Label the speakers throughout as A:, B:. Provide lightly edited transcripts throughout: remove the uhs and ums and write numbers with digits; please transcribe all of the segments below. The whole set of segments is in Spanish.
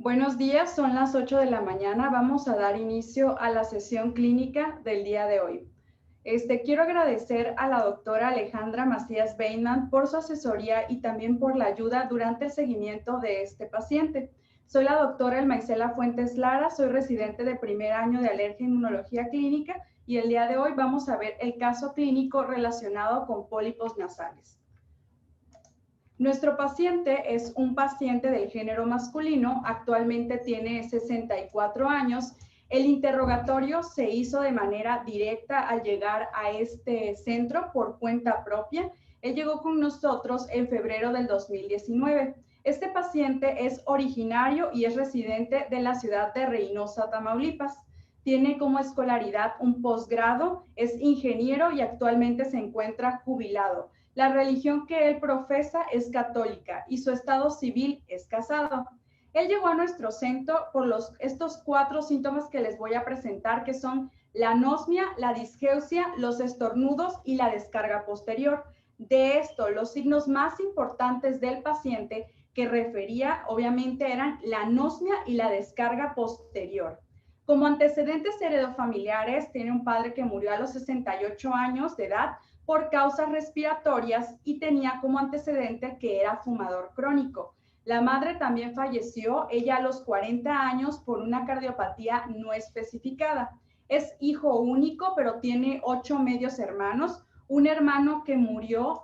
A: Buenos días, son las 8 de la mañana. Vamos a dar inicio a la sesión clínica del día de hoy. Quiero agradecer a la doctora Alejandra Macías Beinman por su asesoría y también por la ayuda durante el seguimiento de este paciente. Soy la doctora Elmaicela Fuentes Lara, soy residente de primer año de alergia e inmunología clínica y el día de hoy vamos a ver el caso clínico relacionado con pólipos nasales. Nuestro paciente es un paciente del género masculino, actualmente tiene 64 años. El interrogatorio se hizo de manera directa al llegar a este centro por cuenta propia. Él llegó con nosotros en febrero del 2019. Este paciente es originario y es residente de la ciudad de Reynosa, Tamaulipas. Tiene como escolaridad un posgrado, es ingeniero y actualmente se encuentra jubilado. La religión que él profesa es católica y su estado civil es casado. Él llegó a nuestro centro por estos 4 síntomas que les voy a presentar, que son la anosmia, la disgeusia, los estornudos y la descarga posterior. De esto, los signos más importantes del paciente que refería, obviamente, eran la anosmia y la descarga posterior. Como antecedentes heredofamiliares, tiene un padre que murió a los 68 años de edad por causas respiratorias y tenía como antecedente que era fumador crónico. La madre también falleció, ella a los 40 años, por una cardiopatía no especificada. Es hijo único, pero tiene 8 medios hermanos. Un hermano que murió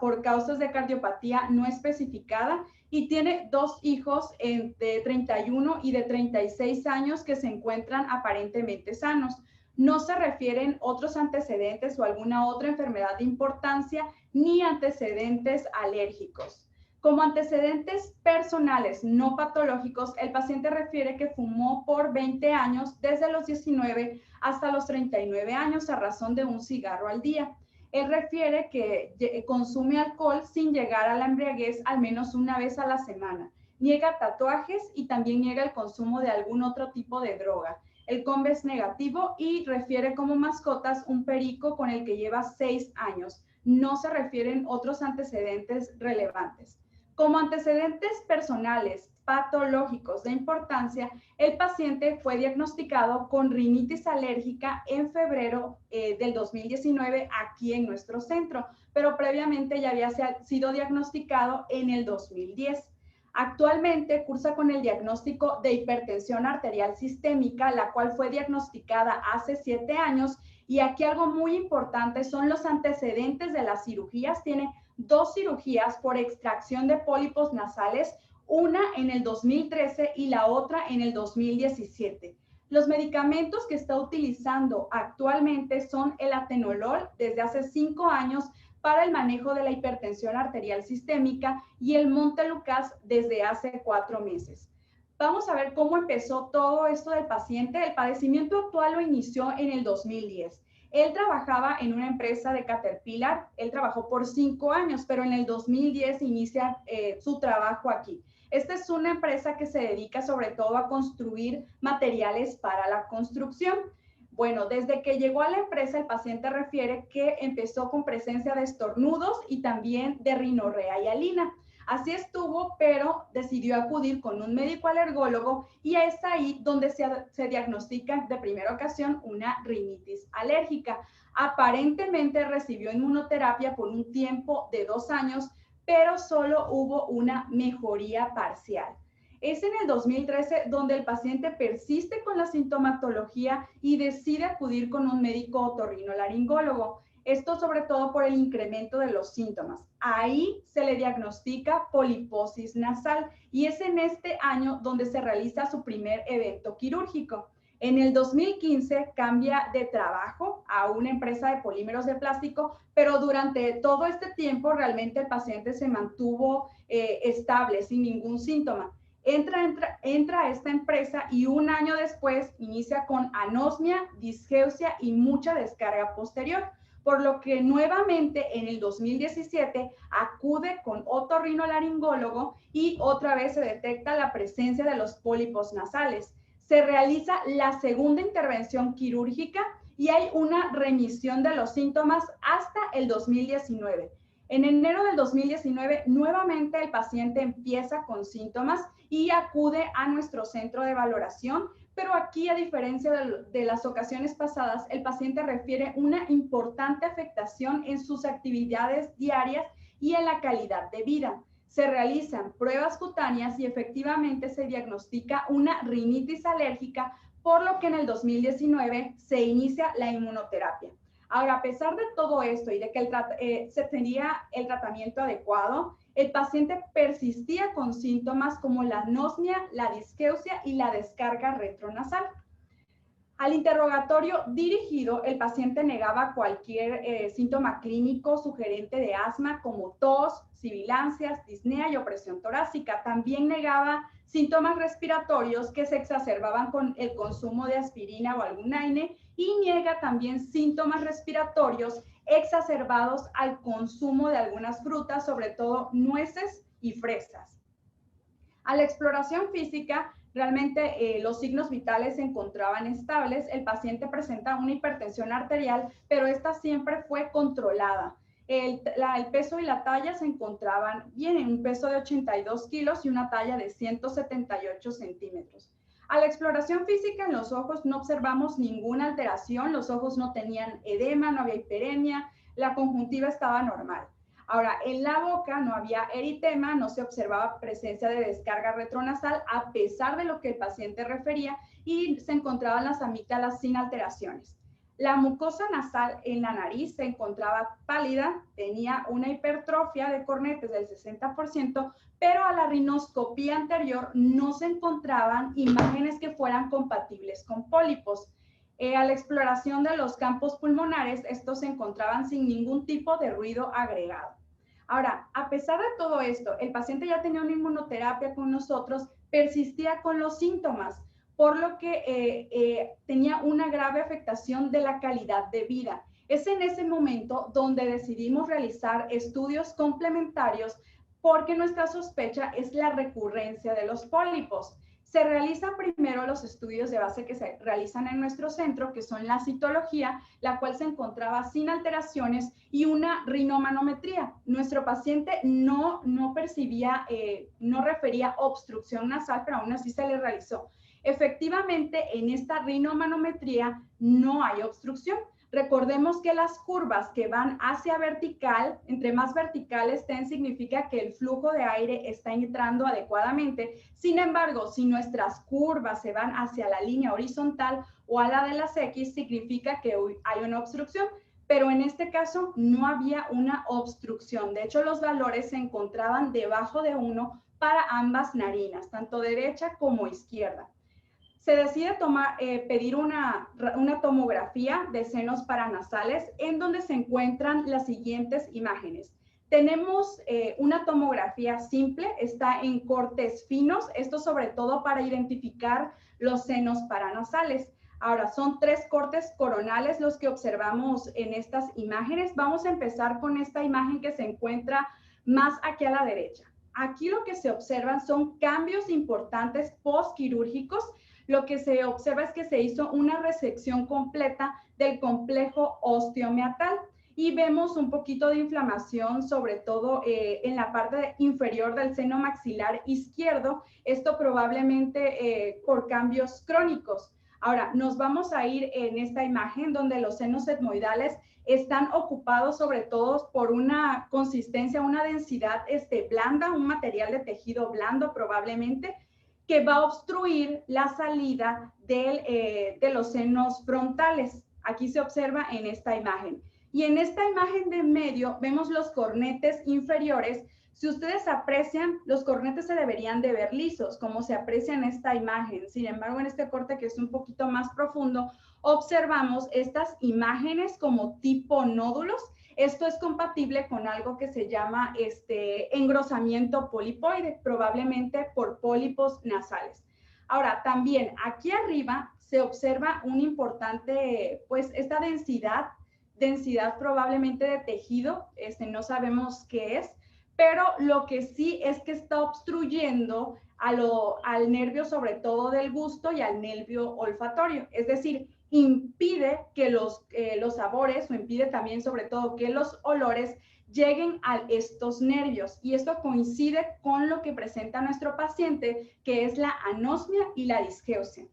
A: por causas de cardiopatía no especificada y tiene 2 hijos de 31 y de 36 años que se encuentran aparentemente sanos. No se refieren otros antecedentes o alguna otra enfermedad de importancia ni antecedentes alérgicos. Como antecedentes personales no patológicos, el paciente refiere que fumó por 20 años, desde los 19 hasta los 39 años, a razón de un cigarro al día. Él refiere que consume alcohol sin llegar a la embriaguez al menos una vez a la semana. Niega tatuajes y también niega el consumo de algún otro tipo de droga. El COMB es negativo y refiere como mascotas un perico con el que lleva 6 años. No se refieren otros antecedentes relevantes. Como antecedentes personales patológicos de importancia, el paciente fue diagnosticado con rinitis alérgica en febrero del 2019 aquí en nuestro centro, pero previamente ya había sido diagnosticado en el 2010. Actualmente cursa con el diagnóstico de hipertensión arterial sistémica, la cual fue diagnosticada hace 7 años. Y aquí algo muy importante son los antecedentes de las cirugías. Tiene 2 cirugías por extracción de pólipos nasales, una en el 2013 y la otra en el 2017. Los medicamentos que está utilizando actualmente son el atenolol desde hace 5 años para el manejo de la hipertensión arterial sistémica y el Montelukast desde hace 4 meses. Vamos a ver cómo empezó todo esto del paciente. El padecimiento actual lo inició en el 2010. Él trabajaba en una empresa de Caterpillar, él trabajó por 5 años, pero en el 2010 inicia su trabajo aquí. Esta es una empresa que se dedica sobre todo a construir materiales para la construcción. Bueno, desde que llegó a la empresa, el paciente refiere que empezó con presencia de estornudos y también de rinorrea y alina. Así estuvo, pero decidió acudir con un médico alergólogo y es ahí donde se diagnostica de primera ocasión una rinitis alérgica. Aparentemente recibió inmunoterapia por un tiempo de 2 años, pero solo hubo una mejoría parcial. Es en el 2013 donde el paciente persiste con la sintomatología y decide acudir con un médico otorrinolaringólogo. Esto sobre todo por el incremento de los síntomas. Ahí se le diagnostica poliposis nasal y es en este año donde se realiza su primer evento quirúrgico. En el 2015 cambia de trabajo a una empresa de polímeros de plástico, pero durante todo este tiempo realmente el paciente se mantuvo estable, sin ningún síntoma. Entra a esta empresa y un año después inicia con anosmia, disgeusia y mucha descarga posterior, por lo que nuevamente en el 2017 acude con otorrinolaringólogo y otra vez se detecta la presencia de los pólipos nasales. Se realiza la segunda intervención quirúrgica y hay una remisión de los síntomas hasta el 2019. En enero del 2019, nuevamente el paciente empieza con síntomas y acude a nuestro centro de valoración, pero aquí, a diferencia de las ocasiones pasadas, el paciente refiere una importante afectación en sus actividades diarias y en la calidad de vida. Se realizan pruebas cutáneas y efectivamente se diagnostica una rinitis alérgica, por lo que en el 2019 se inicia la inmunoterapia. Ahora, a pesar de todo esto y de que se tenía el tratamiento adecuado, el paciente persistía con síntomas como la anosmia, la disgeusia y la descarga retronasal. Al interrogatorio dirigido, el paciente negaba cualquier síntoma clínico sugerente de asma como tos, sibilancias, disnea y opresión torácica. También negaba síntomas respiratorios que se exacerbaban con el consumo de aspirina o algún AINE, y niega también síntomas respiratorios exacerbados al consumo de algunas frutas, sobre todo nueces y fresas. A la exploración física, realmente los signos vitales se encontraban estables. El paciente presenta una hipertensión arterial, pero esta siempre fue controlada. El peso y la talla se encontraban bien, en un peso de 82 kilos y una talla de 178 centímetros. A la exploración física en los ojos no observamos ninguna alteración. Los ojos no tenían edema, no había hiperemia, la conjuntiva estaba normal. Ahora, en la boca no había eritema, no se observaba presencia de descarga retronasal a pesar de lo que el paciente refería, y se encontraban las amígdalas sin alteraciones. La mucosa nasal en la nariz se encontraba pálida, tenía una hipertrofia de cornetes del 60%, pero a la rinoscopía anterior no se encontraban imágenes que fueran compatibles con pólipos. A la exploración de los campos pulmonares, estos se encontraban sin ningún tipo de ruido agregado. Ahora, a pesar de todo esto, el paciente ya tenía una inmunoterapia con nosotros, persistía con los síntomas, por lo que tenía una grave afectación de la calidad de vida. Es en ese momento donde decidimos realizar estudios complementarios, porque nuestra sospecha es la recurrencia de los pólipos. Se realizan primero los estudios de base que se realizan en nuestro centro, que son la citología, la cual se encontraba sin alteraciones, y una rinomanometría. Nuestro paciente no percibía, no refería obstrucción nasal, pero aún así se le realizó. Efectivamente, en esta rinomanometría no hay obstrucción. Recordemos que las curvas que van hacia vertical, entre más vertical estén, significa que el flujo de aire está entrando adecuadamente. Sin embargo, si nuestras curvas se van hacia la línea horizontal o a la de las X, significa que hay una obstrucción. Pero en este caso no había una obstrucción. De hecho, los valores se encontraban debajo de 1 para ambas narinas, tanto derecha como izquierda. Se decide pedir una tomografía de senos paranasales, en donde se encuentran las siguientes imágenes. Tenemos una tomografía simple, está en cortes finos, esto sobre todo para identificar los senos paranasales. Ahora, son 3 cortes coronales los que observamos en estas imágenes. Vamos a empezar con esta imagen que se encuentra más aquí a la derecha. Aquí lo que se observan son cambios importantes postquirúrgicos. Lo que se observa es que se hizo una resección completa del complejo osteomeatal, y vemos un poquito de inflamación, sobre todo en la parte inferior del seno maxilar izquierdo, esto probablemente por cambios crónicos. Ahora, nos vamos a ir en esta imagen donde los senos etmoidales están ocupados sobre todo por una consistencia, una densidad blanda, un material de tejido blando probablemente, que va a obstruir la salida de los senos frontales. Aquí se observa en esta imagen. Y en esta imagen de en medio vemos los cornetes inferiores. Si ustedes aprecian, los cornetes se deberían de ver lisos, como se aprecia en esta imagen. Sin embargo, en este corte, que es un poquito más profundo, observamos estas imágenes como tipo nódulos. Esto es compatible con algo que se llama engrosamiento polipoide, probablemente por pólipos nasales. Ahora, también aquí arriba se observa un importante, pues, esta densidad probablemente de tejido, no sabemos qué es, pero lo que sí es que está obstruyendo al nervio, sobre todo del gusto, y al nervio olfatorio. Es decir, impide que los sabores, o impide también sobre todo que los olores lleguen a estos nervios. Y esto coincide con lo que presenta nuestro paciente, que es la anosmia y la disgeusia.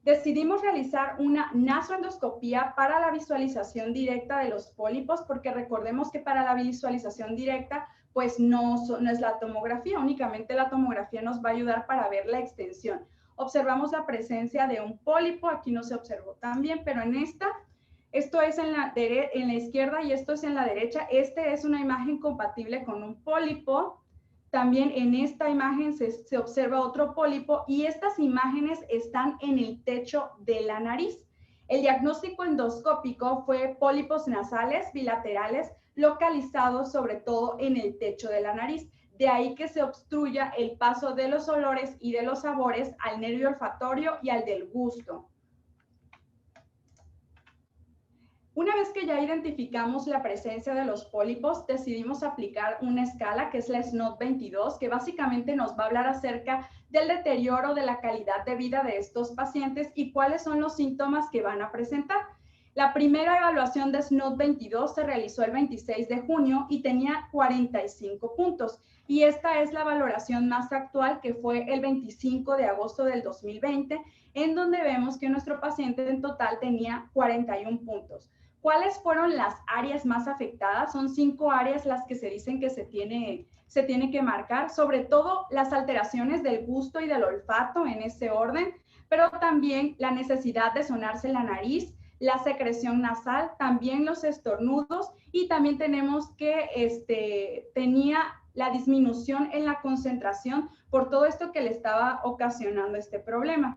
A: Decidimos realizar una nasoendoscopía para la visualización directa de los pólipos, porque recordemos que para la visualización directa, pues no es la tomografía, únicamente la tomografía nos va a ayudar para ver la extensión. Observamos la presencia de un pólipo, aquí no se observó tan bien, pero esto es en la izquierda y esto es en la derecha. Esta es una imagen compatible con un pólipo. También en esta imagen se observa otro pólipo y estas imágenes están en el techo de la nariz. El diagnóstico endoscópico fue pólipos nasales bilaterales localizados sobre todo en el techo de la nariz. De ahí que se obstruya el paso de los olores y de los sabores al nervio olfatorio y al del gusto. Una vez que ya identificamos la presencia de los pólipos, decidimos aplicar una escala que es la SNOT-22, que básicamente nos va a hablar acerca del deterioro de la calidad de vida de estos pacientes y cuáles son los síntomas que van a presentar. La primera evaluación de SNOT-22 se realizó el 26 de junio y tenía 45 puntos. Y esta es la valoración más actual, que fue el 25 de agosto del 2020, en donde vemos que nuestro paciente en total tenía 41 puntos. ¿Cuáles fueron las áreas más afectadas? Son 5 áreas las que se dicen que se tiene que marcar, sobre todo las alteraciones del gusto y del olfato en ese orden, pero también la necesidad de sonarse la nariz, la secreción nasal, también los estornudos y también tenemos que tenía la disminución en la concentración por todo esto que le estaba ocasionando este problema.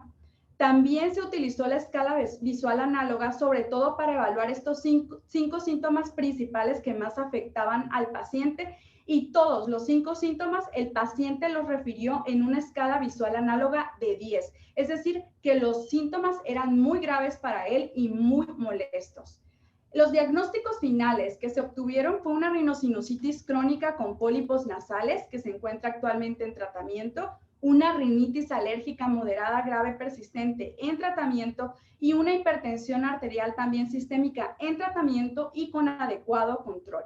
A: También se utilizó la escala visual análoga, sobre todo para evaluar estos cinco síntomas principales que más afectaban al paciente y todos los 5 síntomas el paciente los refirió en una escala visual análoga de 10. Es decir, que los síntomas eran muy graves para él y muy molestos. Los diagnósticos finales que se obtuvieron fue una rinosinusitis crónica con pólipos nasales que se encuentra actualmente en tratamiento, una rinitis alérgica moderada grave persistente en tratamiento y una hipertensión arterial también sistémica en tratamiento y con adecuado control.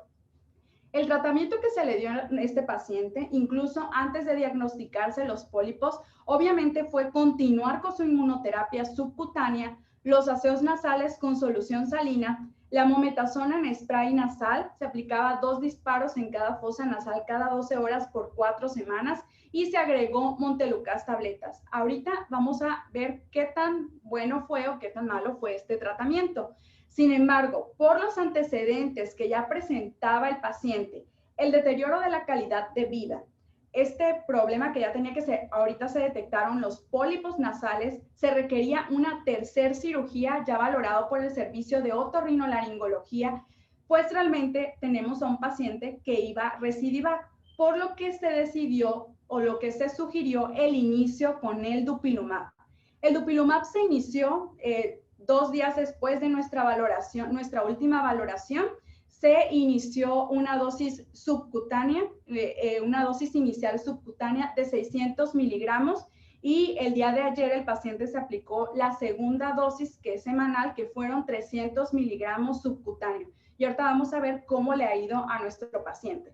A: El tratamiento que se le dio a este paciente, incluso antes de diagnosticarse los pólipos, obviamente fue continuar con su inmunoterapia subcutánea, los aseos nasales con solución salina, la mometasona en spray nasal, se aplicaba 2 disparos en cada fosa nasal cada 12 horas por 4 semanas y se agregó Montelukast tabletas. Ahorita vamos a ver qué tan bueno fue o qué tan malo fue este tratamiento. Sin embargo, por los antecedentes que ya presentaba el paciente, el deterioro de la calidad de vida, este problema que ya tenía que ser, ahorita se detectaron los pólipos nasales, se requería una tercera cirugía ya valorado por el servicio de otorrinolaringología, pues realmente tenemos a un paciente que iba a recidivar, por lo que se decidió o lo que se sugirió el inicio con el dupilumab. El dupilumab se inició 2 días después de nuestra última valoración. Se inició una dosis subcutánea, una dosis inicial subcutánea de 600 miligramos y el día de ayer el paciente se aplicó la segunda dosis, que es semanal, que fueron 300 miligramos subcutáneo. Y ahorita vamos a ver cómo le ha ido a nuestro paciente.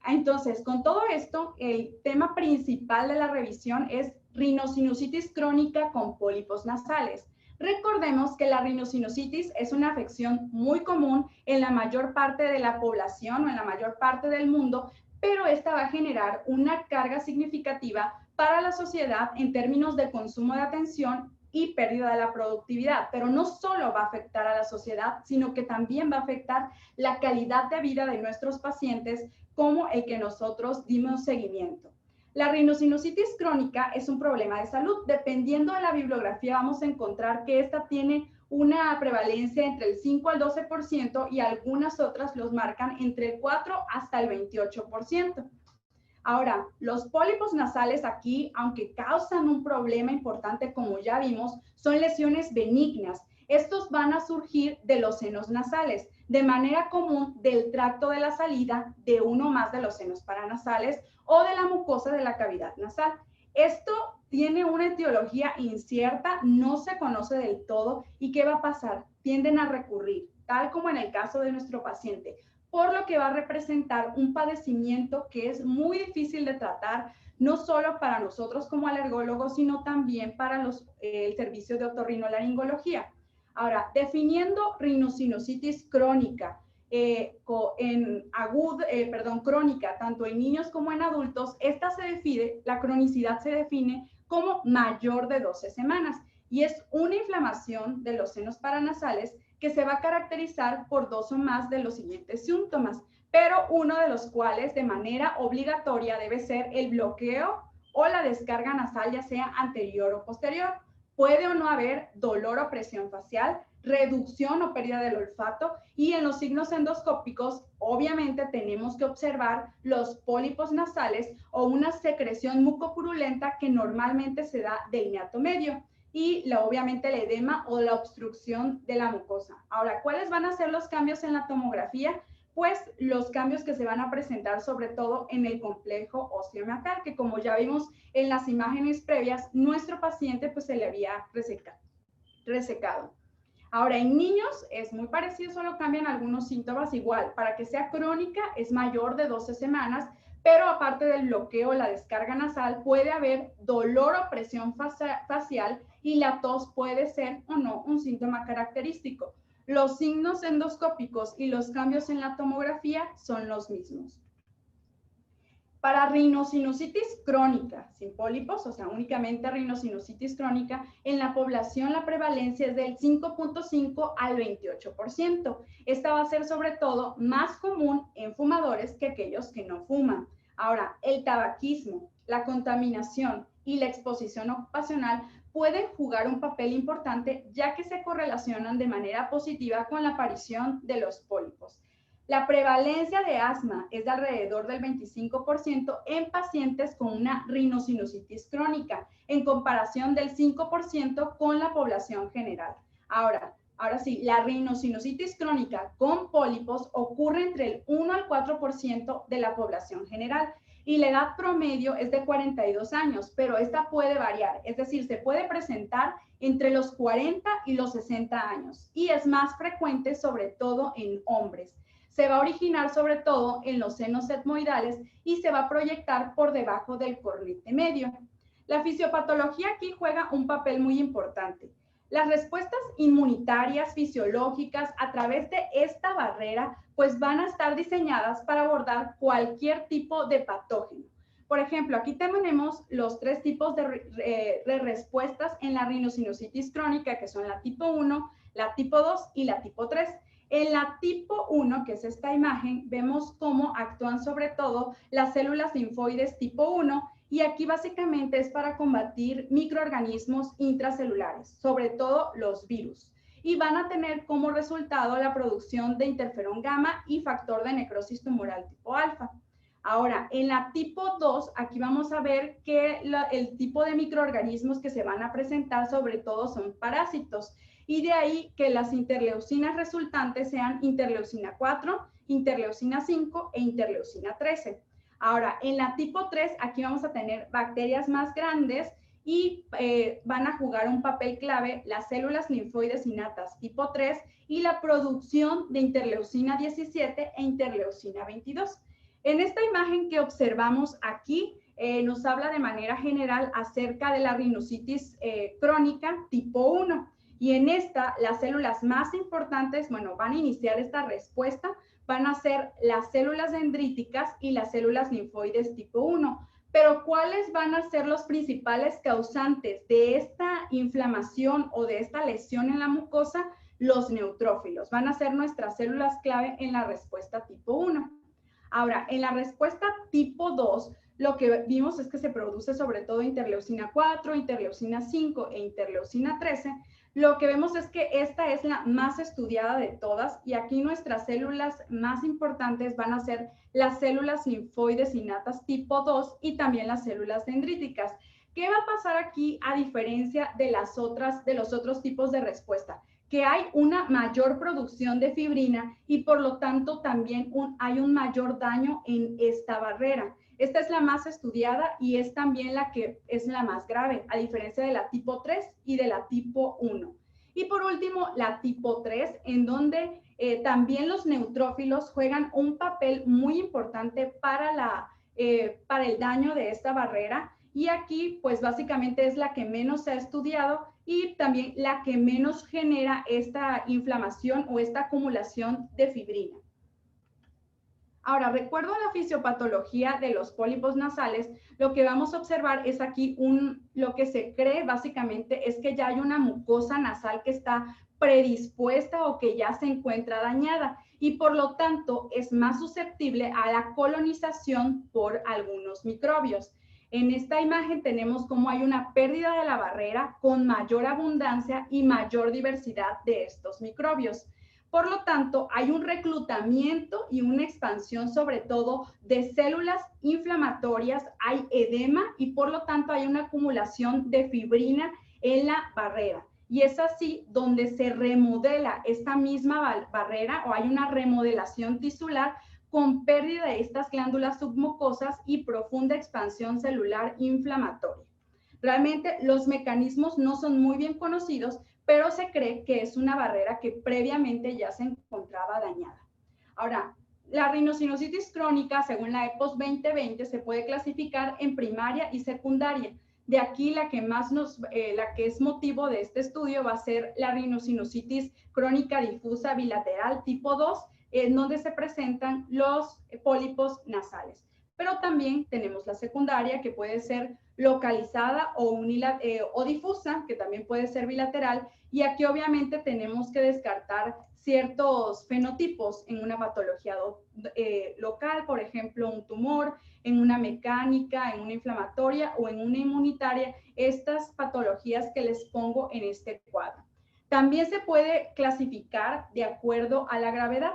A: Entonces, con todo esto, el tema principal de la revisión es rinosinusitis crónica con pólipos nasales. Recordemos que la rinosinusitis es una afección muy común en la mayor parte de la población o en la mayor parte del mundo, pero esta va a generar una carga significativa para la sociedad en términos de consumo de atención y pérdida de la productividad. Pero no solo va a afectar a la sociedad, sino que también va a afectar la calidad de vida de nuestros pacientes como el que nosotros dimos seguimiento. La rinosinusitis crónica es un problema de salud. Dependiendo de la bibliografía, vamos a encontrar que esta tiene una prevalencia entre el 5 al 12% y algunas otras los marcan entre el 4 hasta el 28%. Ahora, los pólipos nasales aquí, aunque causan un problema importante, como ya vimos, son lesiones benignas. Estos van a surgir de los senos nasales, de manera común del tracto de la salida de uno o más de los senos paranasales o de la mucosa de la cavidad nasal. Esto tiene una etiología incierta, no se conoce del todo. ¿Y qué va a pasar? Tienden a recurrir, tal como en el caso de nuestro paciente, por lo que va a representar un padecimiento que es muy difícil de tratar, no solo para nosotros como alergólogos, sino también para el servicio de otorrinolaringología. Ahora, definiendo rinosinusitis crónica, crónica, tanto en niños como en adultos, la cronicidad se define como mayor de 12 semanas y es una inflamación de los senos paranasales que se va a caracterizar por 2 o más de los siguientes síntomas, pero uno de los cuales de manera obligatoria debe ser el bloqueo o la descarga nasal, ya sea anterior o posterior. Puede o no haber dolor o presión facial, reducción o pérdida del olfato, y en los signos endoscópicos obviamente tenemos que observar los pólipos nasales o una secreción mucopurulenta que normalmente se da del hiato medio y obviamente el edema o la obstrucción de la mucosa. Ahora, ¿cuáles van a ser los cambios en la tomografía? Pues los cambios que se van a presentar sobre todo en el complejo óseo-meatal, que como ya vimos en las imágenes previas, nuestro paciente pues se le había resecado. Ahora, en niños es muy parecido, solo cambian algunos síntomas igual. Para que sea crónica es mayor de 12 semanas, pero aparte del bloqueo, la descarga nasal, puede haber dolor o presión facial y la tos puede ser o no un síntoma característico. Los signos endoscópicos y los cambios en la tomografía son los mismos. Para rinosinusitis crónica, sin pólipos, o sea, únicamente rinosinusitis crónica, en la población la prevalencia es del 5.5 al 28%. Esta va a ser sobre todo más común en fumadores que aquellos que no fuman. Ahora, el tabaquismo, la contaminación y la exposición ocupacional pueden jugar un papel importante ya que se correlacionan de manera positiva con la aparición de los pólipos. La prevalencia de asma es de alrededor del 25% en pacientes con una rinosinusitis crónica, en comparación del 5% con la población general. Ahora sí, la rinosinusitis crónica con pólipos ocurre entre el 1 al 4% de la población general y la edad promedio es de 42 años, pero esta puede variar, es decir, se puede presentar entre los 40 y los 60 años y es más frecuente sobre todo en hombres. Se va a originar sobre todo en los senos etmoidales y se va a proyectar por debajo del cornete medio. La fisiopatología aquí juega un papel muy importante. Las respuestas inmunitarias fisiológicas a través de esta barrera pues van a estar diseñadas para abordar cualquier tipo de patógeno. Por ejemplo, aquí tenemos los 3 tipos de respuestas en la rinosinusitis crónica, que son la tipo 1, la tipo 2 y la tipo 3. En la tipo 1, que es esta imagen, vemos cómo actúan sobre todo las células linfoides tipo 1 y aquí básicamente es para combatir microorganismos intracelulares, sobre todo los virus. Y van a tener como resultado la producción de interferón gamma y factor de necrosis tumoral tipo alfa. Ahora, en la tipo 2, aquí vamos a ver que el tipo de microorganismos que se van a presentar sobre todo son parásitos. Y de ahí que las interleucinas resultantes sean interleucina 4, interleucina 5 e interleucina 13. Ahora, en la tipo 3, aquí vamos a tener bacterias más grandes y van a jugar un papel clave las células linfoides innatas tipo 3 y la producción de interleucina 17 e interleucina 22. En esta imagen que observamos aquí, nos habla de manera general acerca de la rinositis crónica tipo 1. Y en esta, las células más importantes, bueno, van a iniciar esta respuesta, van a ser las células dendríticas y las células linfoides tipo 1. Pero ¿cuáles van a ser los principales causantes de esta inflamación o de esta lesión en la mucosa? Los neutrófilos. Van a ser nuestras células clave en la respuesta tipo 1. Ahora, en la respuesta tipo 2, lo que vimos es que se produce sobre todo interleucina 4, interleucina 5 e interleucina 13. Lo que vemos es que esta es la más estudiada de todas y aquí nuestras células más importantes van a ser las células linfoides innatas tipo 2 y también las células dendríticas. ¿Qué va a pasar aquí a diferencia de los otros tipos de respuesta? Que hay una mayor producción de fibrina y por lo tanto también hay un mayor daño en esta barrera. Esta es la más estudiada y es también la que es la más grave, a diferencia de la tipo 3 y de la tipo 1. Y por último, la tipo 3, en donde También los neutrófilos juegan un papel muy importante para el daño de esta barrera. Y aquí, pues básicamente es la que menos se ha estudiado y también la que menos genera esta inflamación o esta acumulación de fibrina. Ahora, recuerdo la fisiopatología de los pólipos nasales, lo que vamos a observar es aquí lo que se cree básicamente es que ya hay una mucosa nasal que está predispuesta o que ya se encuentra dañada y por lo tanto es más susceptible a la colonización por algunos microbios. En esta imagen tenemos cómo hay una pérdida de la barrera con mayor abundancia y mayor diversidad de estos microbios. Por lo tanto, hay un reclutamiento y una expansión sobre todo de células inflamatorias, hay edema y por lo tanto hay una acumulación de fibrina en la barrera. Y es así donde se remodela esta misma barrera o hay una remodelación tisular con pérdida de estas glándulas submucosas y profunda expansión celular inflamatoria. Realmente los mecanismos no son muy bien conocidos, pero se cree que es una barrera que previamente ya se encontraba dañada. Ahora, la rinosinusitis crónica, según la EPOS 2020, se puede clasificar en primaria y secundaria. De aquí la que es motivo de este estudio va a ser la rinosinusitis crónica difusa bilateral tipo 2, en donde se presentan los pólipos nasales. Pero también tenemos la secundaria, que puede ser localizada o difusa, que también puede ser bilateral, y aquí obviamente tenemos que descartar ciertos fenotipos en una patología local, por ejemplo, un tumor, en una mecánica, en una inflamatoria o en una inmunitaria, estas patologías que les pongo en este cuadro. También se puede clasificar de acuerdo a la gravedad.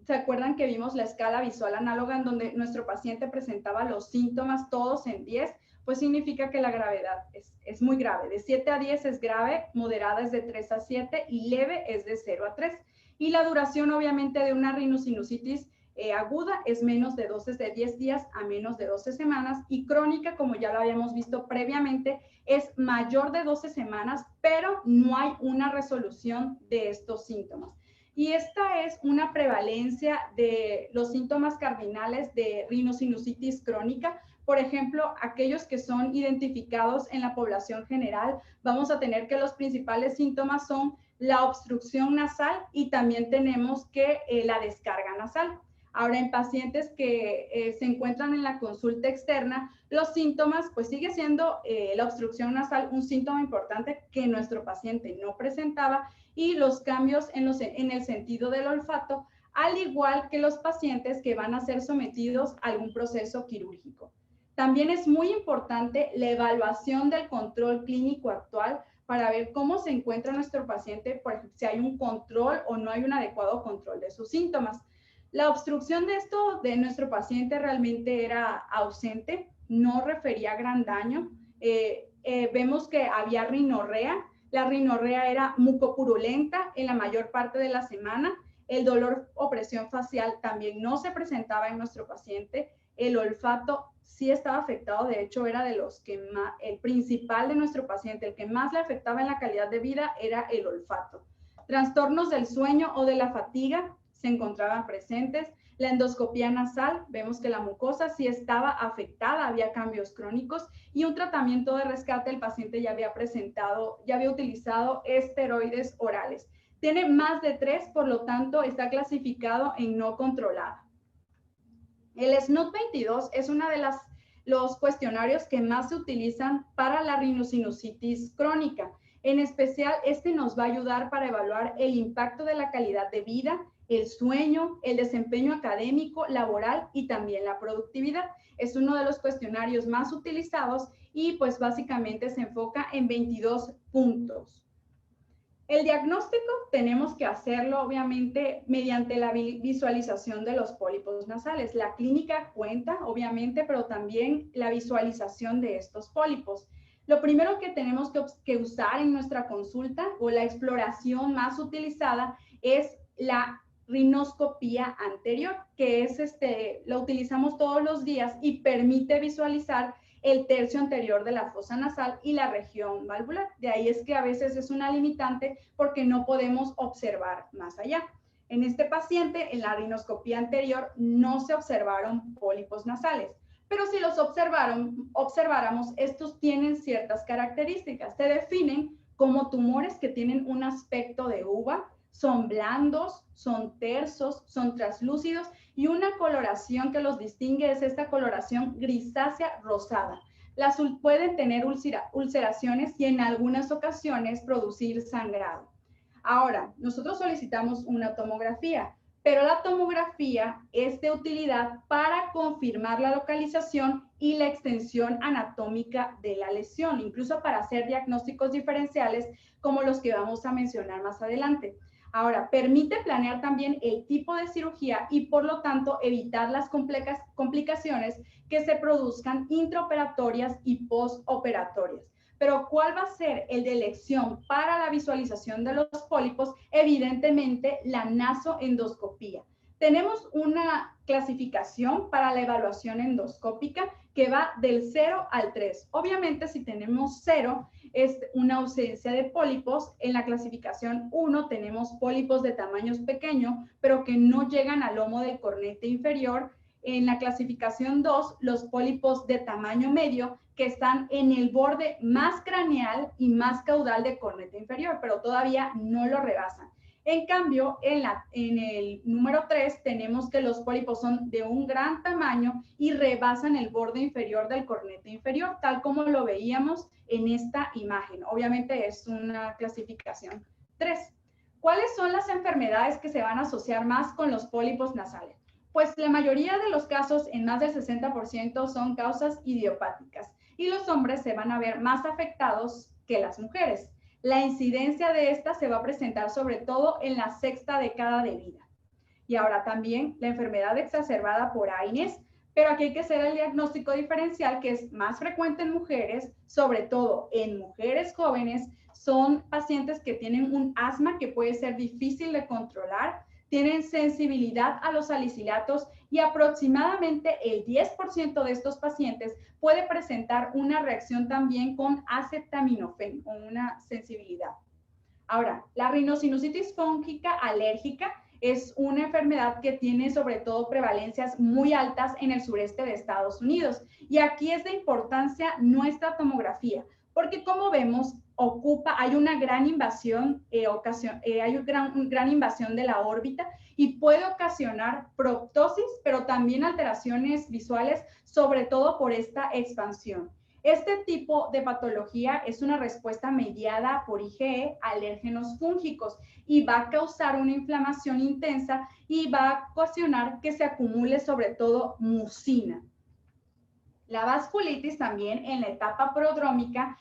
A: ¿Se acuerdan que vimos la escala visual análoga en donde nuestro paciente presentaba los síntomas todos en 10? Pues significa que la gravedad es muy grave. De 7 a 10 es grave, moderada es de 3 a 7 y leve es de 0 a 3. Y la duración obviamente de una rinosinusitis aguda es menos de 12 de 10 días a menos de 12 semanas y crónica, como ya lo habíamos visto previamente, es mayor de 12 semanas, pero no hay una resolución de estos síntomas. Y esta es una prevalencia de los síntomas cardinales de rinosinusitis crónica. Por ejemplo, aquellos que son identificados en la población general, vamos a tener que los principales síntomas son la obstrucción nasal y también tenemos que la descarga nasal. Ahora, en pacientes que se encuentran en la consulta externa, los síntomas, pues sigue siendo la obstrucción nasal un síntoma importante que nuestro paciente no presentaba y los cambios en el sentido del olfato, al igual que los pacientes que van a ser sometidos a algún proceso quirúrgico. También es muy importante la evaluación del control clínico actual para ver cómo se encuentra nuestro paciente, por ejemplo, si hay un control o no hay un adecuado control de sus síntomas. La obstrucción de nuestro paciente realmente era ausente, no refería gran daño. Vemos que había rinorrea. La rinorrea era mucopurulenta en la mayor parte de la semana. El dolor o presión facial también no se presentaba en nuestro paciente. El olfato sí estaba afectado, de hecho era de los que más, el principal de nuestro paciente, el que más le afectaba en la calidad de vida era el olfato. Trastornos del sueño o de la fatiga se encontraban presentes. La endoscopía nasal, vemos que la mucosa sí estaba afectada, había cambios crónicos y un tratamiento de rescate, el paciente ya había utilizado esteroides orales. Tiene más de 3, por lo tanto está clasificado en no controlada. El SNOT-22 es uno de los cuestionarios que más se utilizan para la rinosinusitis crónica. En especial, este nos va a ayudar para evaluar el impacto de la calidad de vida, el sueño, el desempeño académico, laboral y también la productividad. Es uno de los cuestionarios más utilizados y pues básicamente se enfoca en 22 puntos. El diagnóstico tenemos que hacerlo obviamente mediante la visualización de los pólipos nasales. La clínica cuenta obviamente, pero también la visualización de estos pólipos. Lo primero que tenemos que usar en nuestra consulta o la exploración más utilizada es la rinoscopía anterior, que es lo utilizamos todos los días y permite visualizar el tercio anterior de la fosa nasal y la región valvular. De ahí es que a veces es una limitante porque no podemos observar más allá. En este paciente, en la rinoscopía anterior, no se observaron pólipos nasales, pero si los observáramos, estos tienen ciertas características. Se definen como tumores que tienen un aspecto de uva, son blandos, son tersos, son translúcidos y una coloración que los distingue es esta coloración grisácea rosada. Pueden tener ulceraciones y en algunas ocasiones producir sangrado. Ahora, nosotros solicitamos una tomografía, pero la tomografía es de utilidad para confirmar la localización y la extensión anatómica de la lesión, incluso para hacer diagnósticos diferenciales como los que vamos a mencionar más adelante. Ahora, permite planear también el tipo de cirugía y por lo tanto evitar las complicaciones que se produzcan intraoperatorias y postoperatorias. Pero ¿cuál va a ser el de elección para la visualización de los pólipos? Evidentemente, la nasoendoscopía. Tenemos una clasificación para la evaluación endoscópica que va del 0 al 3. Obviamente, si tenemos 0, es una ausencia de pólipos. En la clasificación 1 tenemos pólipos de tamaños pequeños, pero que no llegan al lomo del cornete inferior. En la clasificación 2, los pólipos de tamaño medio, que están en el borde más craneal y más caudal del cornete inferior, pero todavía no lo rebasan. En cambio, en el número 3 tenemos que los pólipos son de un gran tamaño y rebasan el borde inferior del cornete inferior, tal como lo veíamos en esta imagen. Obviamente es una clasificación 3. ¿Cuáles son las enfermedades que se van a asociar más con los pólipos nasales? Pues la mayoría de los casos, en más del 60%, son causas idiopáticas y los hombres se van a ver más afectados que las mujeres. La incidencia de esta se va a presentar sobre todo en la sexta década de vida. Y ahora también la enfermedad exacerbada por AINES, pero aquí hay que hacer el diagnóstico diferencial que es más frecuente en mujeres, sobre todo en mujeres jóvenes. Son pacientes que tienen un asma que puede ser difícil de controlar, tienen sensibilidad a los salicilatos y aproximadamente el 10% de estos pacientes puede presentar una reacción también con acetaminofén o una sensibilidad. Ahora, la rinosinusitis fúngica alérgica es una enfermedad que tiene sobre todo prevalencias muy altas en el sureste de Estados Unidos. Y aquí es de importancia nuestra tomografía, porque como vemos, hay una gran invasión, gran invasión de la órbita y puede ocasionar proptosis, pero también alteraciones visuales, sobre todo por esta expansión. Este tipo de patología es una respuesta mediada por IgE, alérgenos fúngicos, y va a causar una inflamación intensa y va a ocasionar que se acumule sobre todo mucina. La vasculitis también en la etapa prodrómica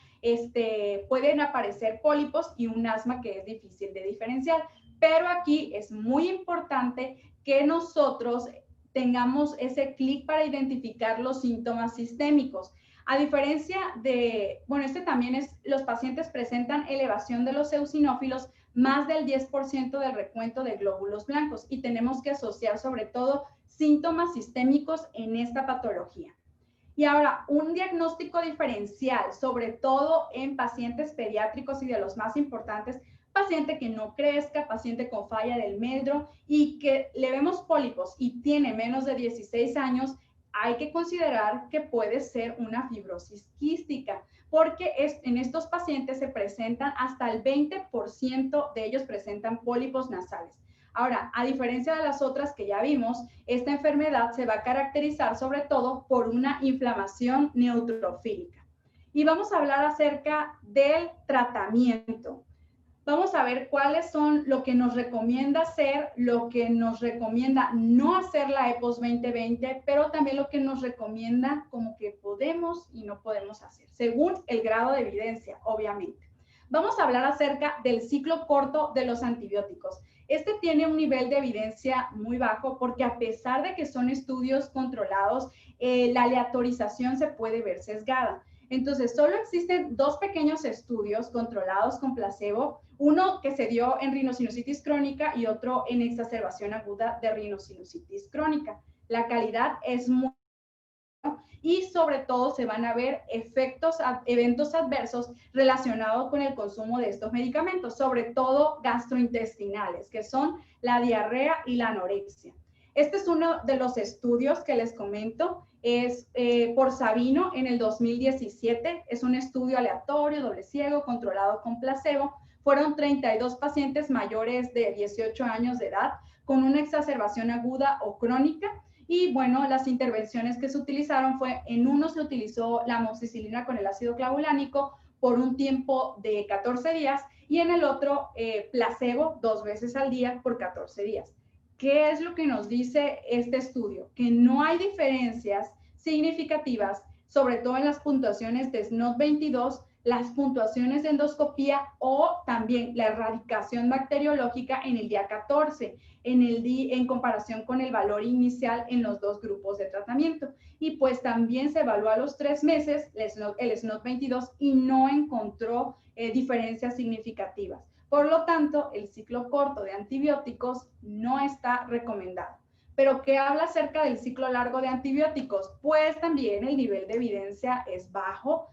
A: pueden aparecer pólipos y un asma que es difícil de diferenciar, pero aquí es muy importante que nosotros tengamos ese clic para identificar los síntomas sistémicos. A diferencia de, también los pacientes presentan elevación de los eosinófilos, más del 10% del recuento de glóbulos blancos, y tenemos que asociar sobre todo síntomas sistémicos en esta patología. Y ahora, un diagnóstico diferencial, sobre todo en pacientes pediátricos y de los más importantes, paciente que no crezca, paciente con falla del medro y que le vemos pólipos y tiene menos de 16 años, hay que considerar que puede ser una fibrosis quística, porque en estos pacientes se presentan hasta el 20% de ellos presentan pólipos nasales. Ahora, a diferencia de las otras que ya vimos, esta enfermedad se va a caracterizar sobre todo por una inflamación neutrofílica. Y vamos a hablar acerca del tratamiento. Vamos a ver cuáles son lo que nos recomienda hacer, lo que nos recomienda no hacer la EPOS 2020, pero también lo que nos recomienda como que podemos y no podemos hacer, según el grado de evidencia, obviamente. Vamos a hablar acerca del ciclo corto de los antibióticos. Este tiene un nivel de evidencia muy bajo porque a pesar de que son estudios controlados, la aleatorización se puede ver sesgada. Entonces, solo existen 2 pequeños estudios controlados con placebo, uno que se dio en rinosinusitis crónica y otro en exacerbación aguda de rinosinusitis crónica. La calidad es muy y sobre todo se van a ver eventos adversos relacionados con el consumo de estos medicamentos, sobre todo gastrointestinales, que son la diarrea y la anorexia. Este es uno de los estudios que les comento, es por Sabino en el 2017, es un estudio aleatorio, doble ciego, controlado con placebo. Fueron 32 pacientes mayores de 18 años de edad con una exacerbación aguda o crónica. Y bueno, las intervenciones que se utilizaron fue, en uno se utilizó la amoxicilina con el ácido clavulánico por un tiempo de 14 días y en el otro placebo 2 veces al día por 14 días. ¿Qué es lo que nos dice este estudio? Que no hay diferencias significativas, sobre todo en las puntuaciones de SNOT-22, las puntuaciones de endoscopía o también la erradicación bacteriológica en el día 14, en comparación con el valor inicial en los dos grupos de tratamiento. Y pues también se evaluó a los 3 meses el SNOT-22 y no encontró diferencias significativas. Por lo tanto, el ciclo corto de antibióticos no está recomendado. ¿Pero qué habla acerca del ciclo largo de antibióticos? Pues también el nivel de evidencia es bajo.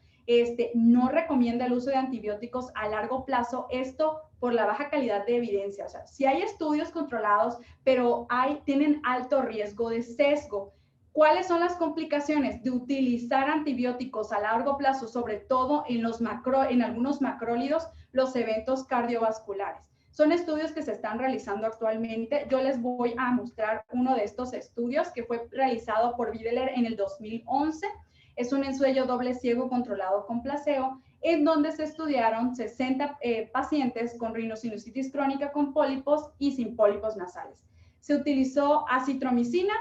A: No recomienda el uso de antibióticos a largo plazo, esto por la baja calidad de evidencia. O sea, sí hay estudios controlados, pero tienen alto riesgo de sesgo. ¿Cuáles son las complicaciones de utilizar antibióticos a largo plazo, sobre todo en algunos macrólidos? Los eventos cardiovasculares. Son estudios que se están realizando actualmente. Yo les voy a mostrar uno de estos estudios que fue realizado por Videler en el 2011. Es un ensueño doble ciego controlado con placebo, en donde se estudiaron 60 pacientes con rinosinusitis crónica con pólipos y sin pólipos nasales. Se utilizó acitromicina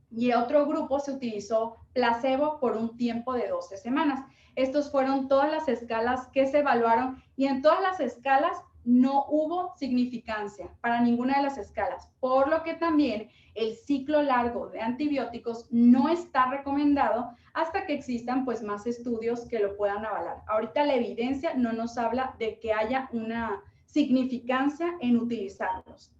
A: y otro grupo se utilizó placebo por un tiempo de 12 semanas. Estos fueron todas las escalas que se evaluaron y en todas las escalas no hubo significancia para ninguna de las escalas, por lo que también el ciclo largo de antibióticos no está recomendado hasta que existan pues más estudios que lo puedan avalar. Ahorita la evidencia no nos habla de que haya una significancia en utilizarlos.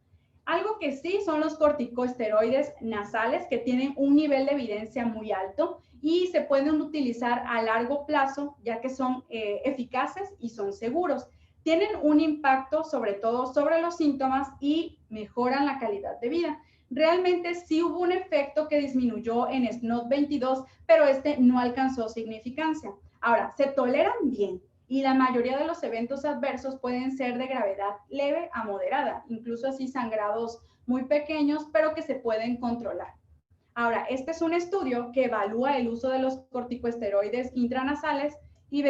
A: Algo que sí son los corticosteroides nasales, que tienen un nivel de evidencia muy alto y se pueden utilizar a largo plazo, ya que son eficaces y son seguros. Tienen un impacto sobre todo sobre los síntomas y mejoran la calidad de vida. Realmente sí hubo un efecto que disminuyó en SNOT-22, pero no alcanzó significancia. Ahora, se toleran bien y la mayoría de los eventos adversos pueden ser de gravedad leve a moderada, incluso así sangrados muy pequeños, pero que se pueden controlar. Ahora, este es un estudio que evalúa el uso de los corticosteroides intranasales y